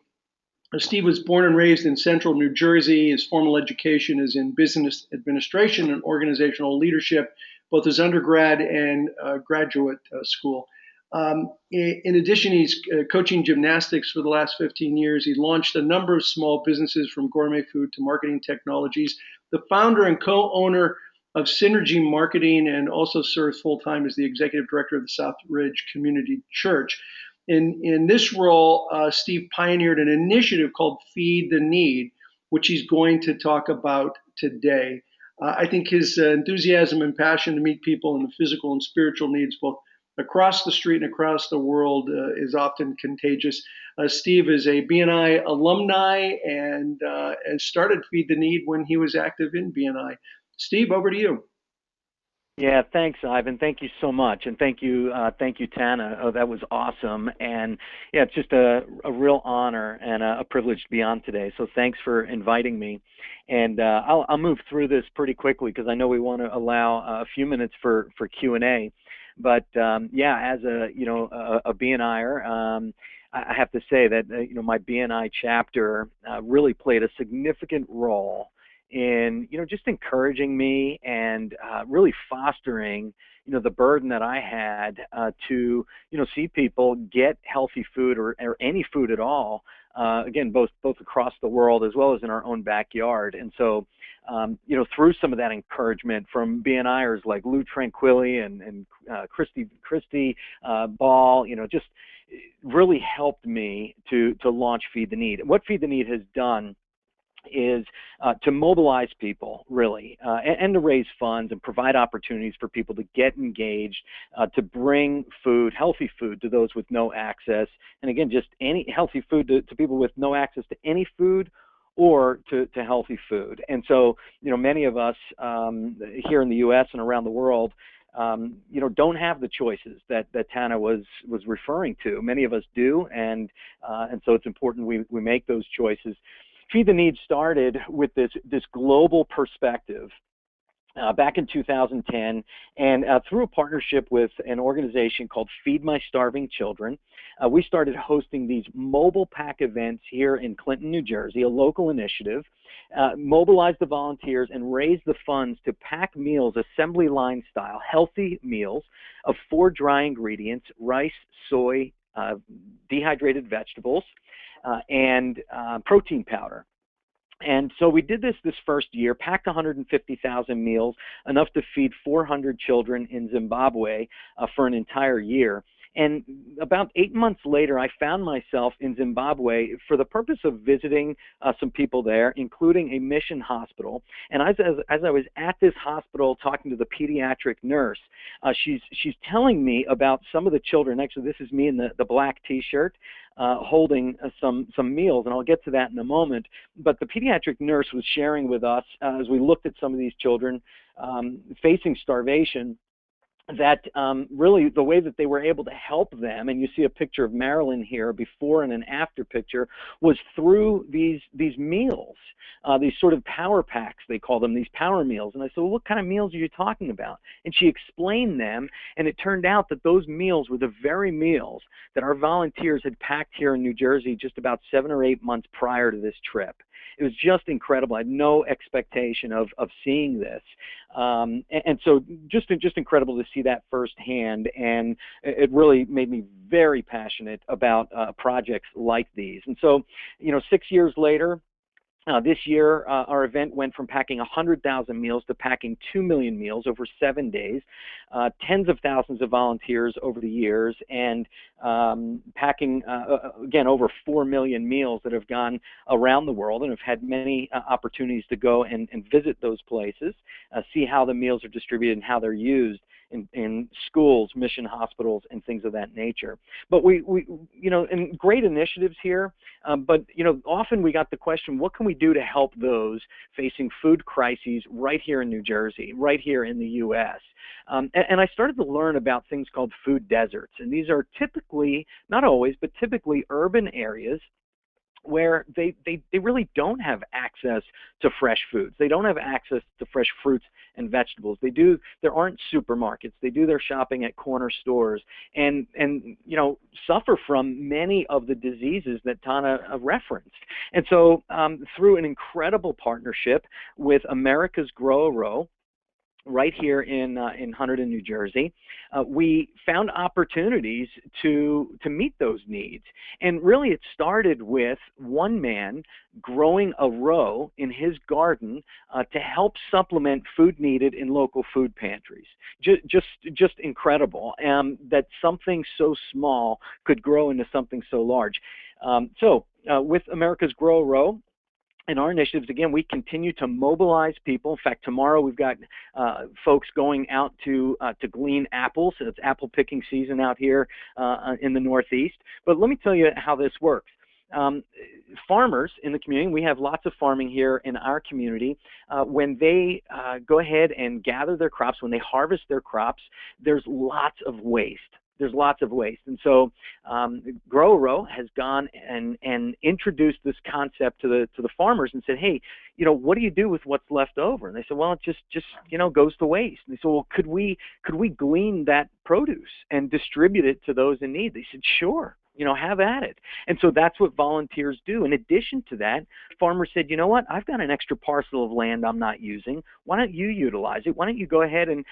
Steve was born and raised in central New Jersey. His formal education is in business administration and organizational leadership, both his undergrad and graduate school. In addition, he's coaching gymnastics for the last 15 years. He launched a number of small businesses from gourmet food to marketing technologies. The founder and co-owner of Synergy Marketing, and also serves full time as the executive director of the South Ridge Community Church. In this role, Steve pioneered an initiative called Feed the Need, which he's going to talk about today. I think his enthusiasm and passion to meet people in the physical and spiritual needs, both across the street and across the world, is often contagious. Steve is a BNI alumni and started Feed the Need when he was active in BNI. Steve, over to you. Yeah, thanks, Ivan. Thank you so much, and thank you, Tana. Oh, that was awesome, and yeah, it's just a real honor and a privilege to be on today. So thanks for inviting me, and I'll move through this pretty quickly because I know we want to allow a few minutes for Q&A. But yeah, as a BNIer, I have to say that my BNI chapter really played a significant role in just encouraging me and really fostering the burden that I had to see people get healthy food or any food at all, again both across the world as well as in our own backyard. And so through some of that encouragement from BNIers like Lou Tranquilli and Christy Ball, just really helped me to launch Feed the Need. What Feed the Need has done is to mobilize people, really, and to raise funds and provide opportunities for people to get engaged, to bring food, healthy food, to those with no access. And again, just any healthy food to people with no access to any food or to healthy food. And so, many of us here in the U.S. and around the world, don't have the choices that Tana was referring to. Many of us do, and so it's important we make those choices. Feed the Need started with this global perspective back in 2010, and through a partnership with an organization called Feed My Starving Children, we started hosting these mobile pack events here in Clinton, New Jersey, a local initiative, mobilize the volunteers and raise the funds to pack meals, assembly line style, healthy meals of 4 dry ingredients: rice, soy, dehydrated vegetables, and protein powder. And so we did this first year, packed 150,000 meals, enough to feed 400 children in Zimbabwe for an entire year. And about 8 months later, I found myself in Zimbabwe for the purpose of visiting some people there, including a mission hospital. And as I was at this hospital talking to the pediatric nurse, she's telling me about some of the children. Actually, this is me in the black T-shirt, holding some meals, and I'll get to that in a moment. But the pediatric nurse was sharing with us, as we looked at some of these children facing starvation, that really the way that they were able to help them, and you see a picture of Marilyn here, a before and an after picture, was through these meals, these sort of power packs, they call them, these power meals. And I said, well, what kind of meals are you talking about? And she explained them, and it turned out that those meals were the very meals that our volunteers had packed here in New Jersey just about 7 or 8 months prior to this trip. It was just incredible. I had no expectation of seeing this. And so just incredible to see that firsthand. And it really made me very passionate about projects like these. And so, 6 years later, this year, our event went from packing 100,000 meals to packing 2 million meals over 7 days, tens of thousands of volunteers over the years, and packing, again, over 4 million meals that have gone around the world, and have had many opportunities to go and visit those places, see how the meals are distributed and how they're used in schools, mission hospitals, and things of that nature. But we and great initiatives here, but often we got the question, what can we do to help those facing food crises right here in New Jersey, right here in the U.S.? And I started to learn about things called food deserts, and these are typically, not always, but typically urban areas where they really don't have access to fresh foods. They don't have access to fresh fruits and vegetables. There aren't supermarkets. They do their shopping at corner stores and suffer from many of the diseases that Tana referenced. And so through an incredible partnership with America's Grow a Row, right here in Hunterdon, New Jersey, we found opportunities to meet those needs. And really it started with one man growing a row in his garden to help supplement food needed in local food pantries. Just incredible that something so small could grow into something so large. With America's Grow a Row, in our initiatives, again, we continue to mobilize people. In fact, tomorrow we've got folks going out to glean apples. So it's apple picking season out here in the Northeast. But let me tell you how this works. Farmers in the community, we have lots of farming here in our community. When they go ahead and gather their crops, when they harvest their crops, there's lots of waste. There's lots of waste. And so Grow a Row has gone and introduced this concept to the farmers and said, hey, what do you do with what's left over? And they said, well, it just goes to waste. And they said, well, could we glean that produce and distribute it to those in need? They said, sure. Have at it. And so that's what volunteers do. In addition to that, farmers said, you know what, I've got an extra parcel of land I'm not using. Why don't you utilize it? Why don't you go ahead and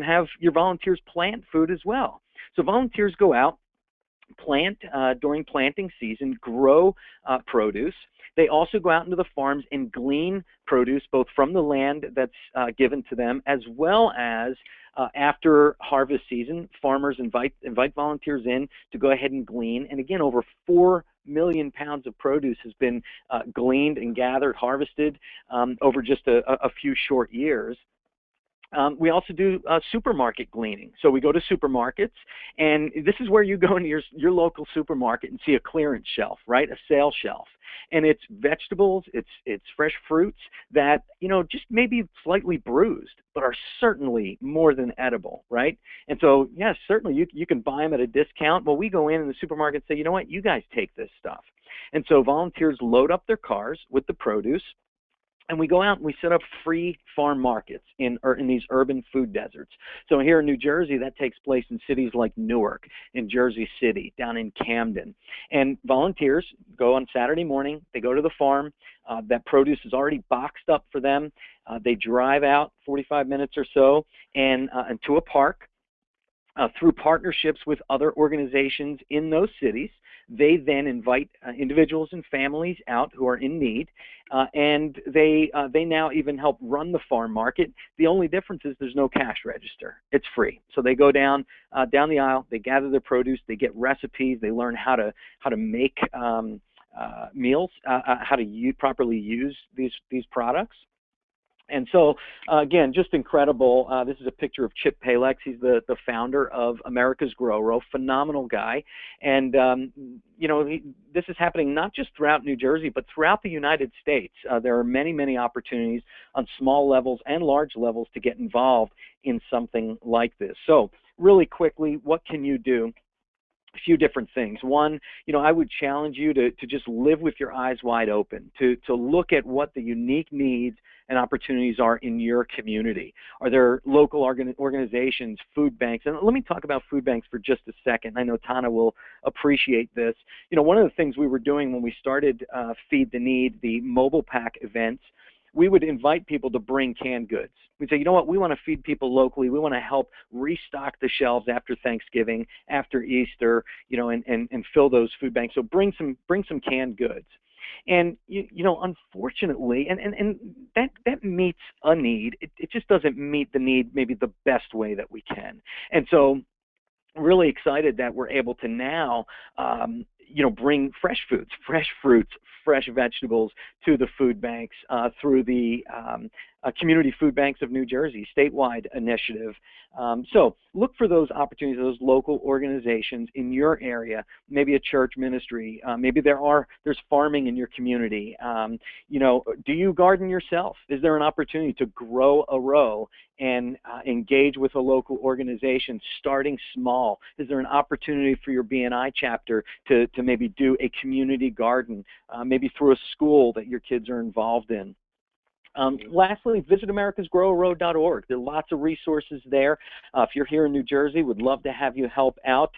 have your volunteers plant food as well? So volunteers go out, plant during planting season, grow produce. They also go out into the farms and glean produce both from the land that's given to them, as well as after harvest season, farmers invite volunteers in to go ahead and glean. And again, over 4 million pounds of produce has been gleaned and gathered, harvested over just a few short years. We also do supermarket gleaning. So we go to supermarkets, and this is where you go into your local supermarket and see a clearance shelf, right? A sale shelf. And it's vegetables, it's fresh fruits that, just maybe slightly bruised, but are certainly more than edible, right? And so, yes, certainly you can buy them at a discount. Well, we go in the supermarket and say, you know what, you guys take this stuff. And so volunteers load up their cars with the produce, and we go out and we set up free farm markets in these urban food deserts. So here in New Jersey, that takes place in cities like Newark, in Jersey City, down in Camden. And volunteers go on Saturday morning, they go to the farm, that produce is already boxed up for them. They drive out 45 minutes or so and to a park. Through partnerships with other organizations in those cities, they then invite individuals and families out who are in need, and they now even help run the farm market. The only difference is there's no cash register. It's free. So they go down the aisle, they gather their produce, they get recipes, they learn how to make meals, how to properly use these products. And so, again, just incredible. This is a picture of Chip Palex. He's the founder of America's Grow a Row, phenomenal guy. And, this is happening not just throughout New Jersey, but throughout the United States. There are many, many opportunities on small levels and large levels to get involved in something like this. So really quickly, what can you do? A few different things. One, I would challenge you to just live with your eyes wide open, to look at what the unique needs and opportunities are in your community. Are there local organizations, food banks? And let me talk about food banks for just a second. I know Tana will appreciate this. One of the things we were doing when we started Feed the Need, the mobile pack events, we would invite people to bring canned goods. We'd say, you know what, we want to feed people locally. We want to help restock the shelves after Thanksgiving, after Easter, and fill those food banks. So bring some canned goods. And unfortunately, and that meets a need. It just doesn't meet the need maybe the best way that we can. And so really excited that we're able to now bring fresh foods, fresh fruits, fresh vegetables to the food banks through the Community Food Banks of New Jersey statewide initiative. So look for those opportunities, those local organizations in your area, maybe a church ministry, maybe there's farming in your community. Do you garden yourself? Is there an opportunity to grow a row and engage with a local organization, starting small? Is there an opportunity for your BNI chapter to maybe do a community garden, maybe through a school that your kids are involved in? Lastly, visit americasgrowaroad.org. There are lots of resources there. If you're here in New Jersey, would love to have you help out.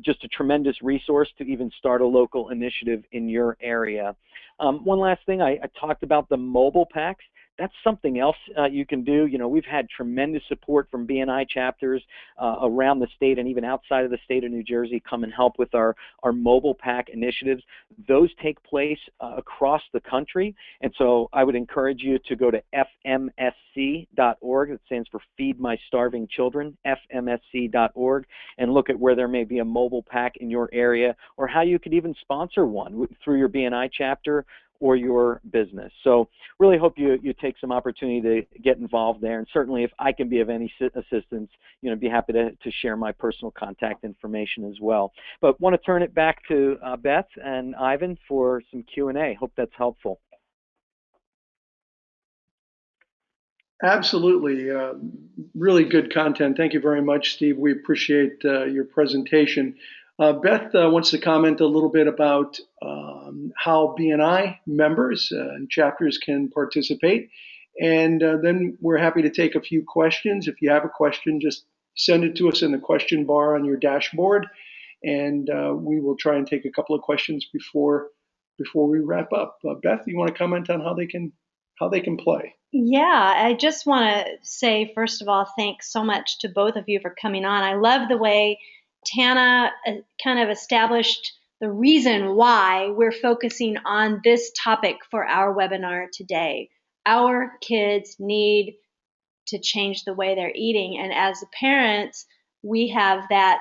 Just a tremendous resource to even start a local initiative in your area. One last thing, I talked about the mobile packs. That's something else you can do. You know, we've had tremendous support from BNI chapters around the state and even outside of the state of New Jersey come and help with our mobile pack initiatives. Those take place across the country. And so I would encourage you to go to fmsc.org. It stands for Feed My Starving Children, fmsc.org, and look at where there may be a mobile pack in your area or how you could even sponsor one through your BNI chapter or your business. So really hope you take some opportunity to get involved there. And certainly if I can be of any assistance, you know, be happy to share my personal contact information as well. But want to turn it back to Beth and Ivan for some Q&A. Hope that's helpful. Absolutely. Really good content. Thank you very much, Steve. We appreciate your presentation. Beth wants to comment a little bit about how BNI members and chapters can participate. And then we're happy to take a few questions. If you have a question, just send it to us in the question bar on your dashboard. And we will try and take a couple of questions before we wrap up. Beth, you want to comment on how they can play? Yeah, I just want to say, first of all, thanks so much to both of you for coming on. I love the way Tana kind of established the reason why we're focusing on this topic for our webinar today. Our kids need to change the way they're eating, and as parents, we have that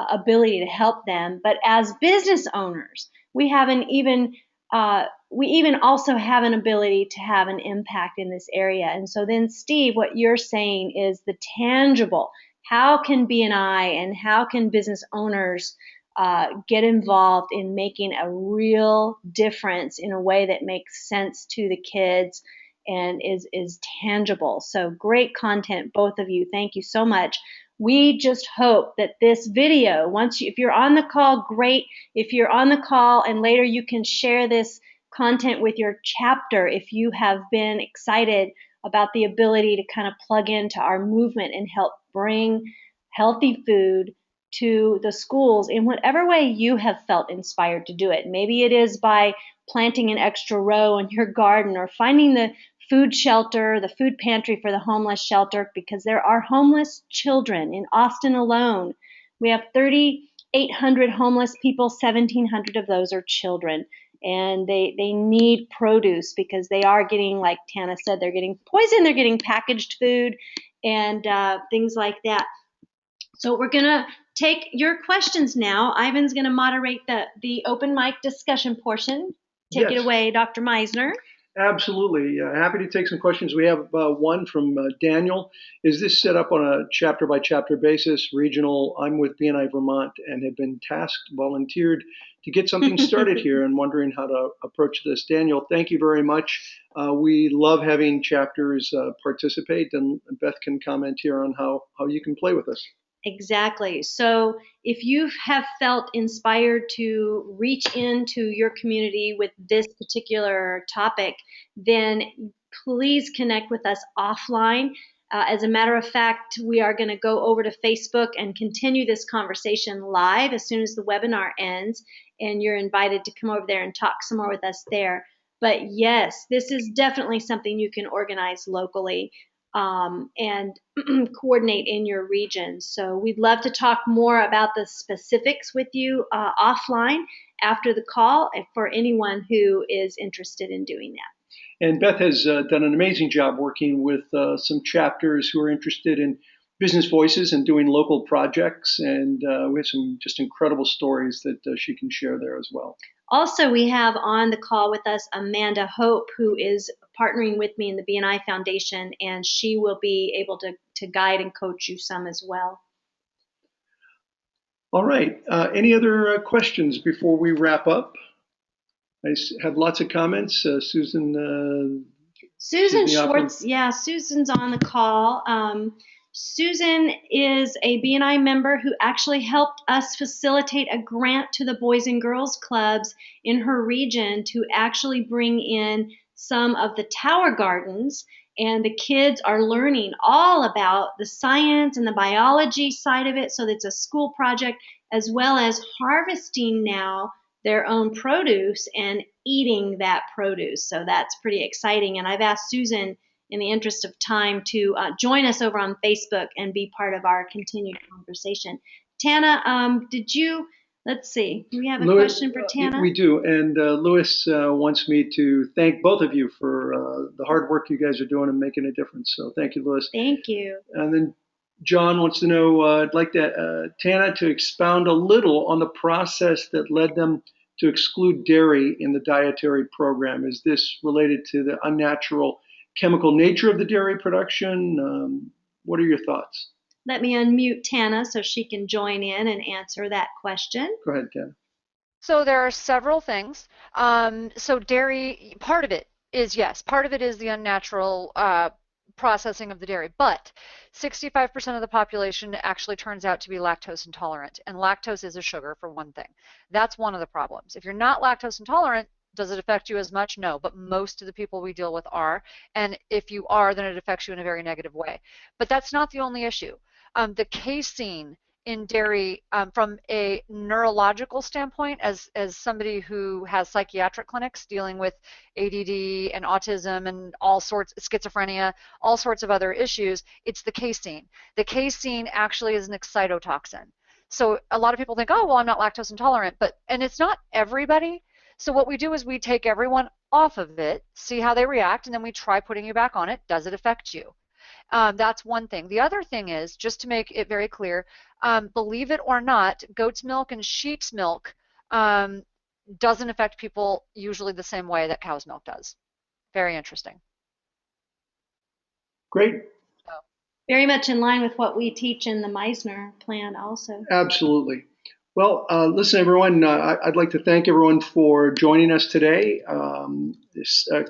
ability to help them. But as business owners, we even also have an ability to have an impact in this area. And so then, Steve, what you're saying is the tangible. How can BNI and how can business owners get involved in making a real difference in a way that makes sense to the kids and is tangible? So great content, both of you. Thank you so much. We just hope that this video, if you're on the call, great. If you're on the call and later you can share this content with your chapter, if you have been excited about the ability to kind of plug into our movement and help bring healthy food to the schools in whatever way you have felt inspired to do it. Maybe it is by planting an extra row in your garden or finding the food shelter, the food pantry for the homeless shelter, because there are homeless children in Austin alone. We have 3,800 homeless people, 1,700 of those are children. And they need produce because they are getting, like Tana said, they're getting poison, they're getting packaged food and things like that. So we're going to take your questions now. Ivan's going to moderate the open mic discussion portion. Take it away, Dr. Misner. Absolutely. Happy to take some questions. We have one from Daniel. Is this set up on a chapter-by-chapter basis, regional? I'm with BNI Vermont and have been volunteered to get something started here and wondering how to approach this. Daniel, thank you very much. We love having chapters participate, and Beth can comment here on how you can play with us. Exactly. So if you have felt inspired to reach into your community with this particular topic, then please connect with us offline. As a matter of fact, we are going to go over to Facebook and continue this conversation live as soon as the webinar ends, and you're invited to come over there and talk some more with us there. But yes, this is definitely something you can organize locally. And coordinate in your region. So we'd love to talk more about the specifics with you offline after the call for anyone who is interested in doing that. And Beth has done an amazing job working with some chapters who are interested in business voices and doing local projects. And we have some just incredible stories that she can share there as well. Also, we have on the call with us Amanda Hope, who is partnering with me in the BNI Foundation, and she will be able to guide and coach you some as well. All right. Any other questions before we wrap up? I have lots of comments. Susan Schwartz, yeah, Susan's on the call. Susan is a BNI member who actually helped us facilitate a grant to the Boys and Girls Clubs in her region to actually bring in some of the tower gardens. And the kids are learning all about the science and the biology side of it. So it's a school project, as well as harvesting now their own produce and eating that produce. So that's pretty exciting. And I've asked Susan, in the interest of time, to join us over on Facebook and be part of our continued conversation. Tana, let's see, do we have a question for Tana? We do, and Louis wants me to thank both of you for the hard work you guys are doing and making a difference. So thank you, Louis. Thank you. And then John wants to know, I'd like Tana to expound a little on the process that led them to exclude dairy in the dietary program. Is this related to the unnatural chemical nature of the dairy production? What are your thoughts? Let me unmute Tana so she can join in and answer that question. Go ahead, Tana. So there are several things. So dairy, part of it is the unnatural processing of the dairy, but 65% of the population actually turns out to be lactose intolerant, and lactose is a sugar, for one thing. That's one of the problems. If you're not lactose intolerant, does it affect you as much? No, but most of the people we deal with are, and if you are, then it affects you in a very negative way. But that's not the only issue. The casein in dairy, from a neurological standpoint, as somebody who has psychiatric clinics dealing with ADD and autism and all sorts, schizophrenia, all sorts of other issues, it's the casein. The casein actually is an excitotoxin. So a lot of people think, oh, well, I'm not lactose intolerant, and it's not everybody. So what we do is we take everyone off of it, see how they react, and then we try putting you back on it. Does it affect you? That's one thing. The other thing is, just to make it very clear, believe it or not, goat's milk and sheep's milk doesn't affect people usually the same way that cow's milk does. Very interesting. Great. So. Very much in line with what we teach in the Misner plan also. Absolutely. Well, listen, everyone, I'd like to thank everyone for joining us today.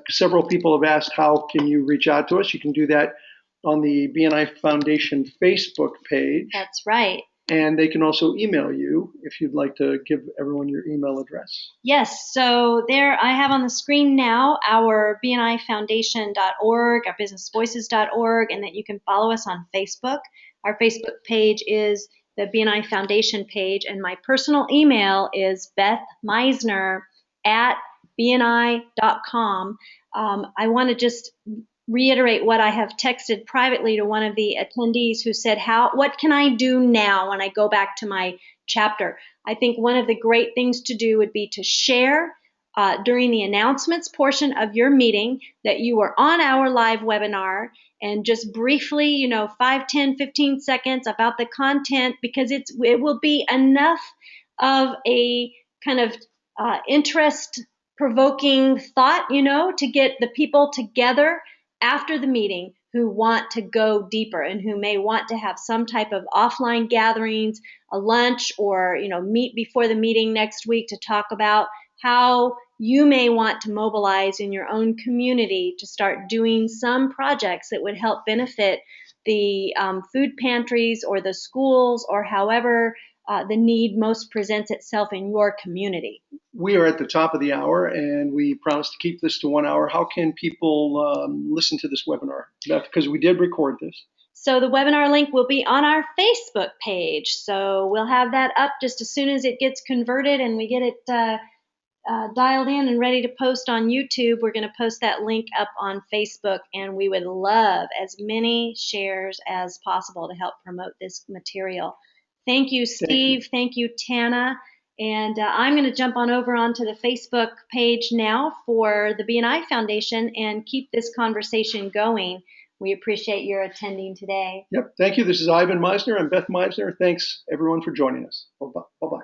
Several people have asked, how can you reach out to us? You can do that on the BNI Foundation Facebook page. That's right. And they can also email you if you'd like to give everyone your email address. Yes, so there I have on the screen now our bnifoundation.org, our businessvoices.org, and that you can follow us on Facebook. Our Facebook page is the BNI Foundation page, and my personal email is bethmeisner@bni.com. I want to just reiterate what I have texted privately to one of the attendees who said, what can I do now when I go back to my chapter? I think one of the great things to do would be to share during the announcements portion of your meeting that you were on our live webinar, and just briefly, 5, 10, 15 seconds about the content, because it will be enough of a kind of interest-provoking thought, to get the people together after the meeting who want to go deeper and who may want to have some type of offline gatherings, a lunch, or meet before the meeting next week to talk about how you may want to mobilize in your own community to start doing some projects that would help benefit the food pantries or the schools, or however the need most presents itself in your community. We are at the top of the hour, and we promise to keep this to 1 hour. How can people listen to this webinar, Beth? Because we did record this. So the webinar link will be on our Facebook page. So we'll have that up just as soon as it gets converted and we get it dialed in and ready to post on YouTube. We're going to post that link up on Facebook, and we would love as many shares as possible to help promote this material. Thank you, Steve. Thank you, Tana. And I'm going to jump on over onto the Facebook page now for the BNI Foundation and keep this conversation going. We appreciate your attending today. Yep. Thank you. This is Ivan Misner. I'm Beth Misner. Thanks, everyone, for joining us. Bye-bye.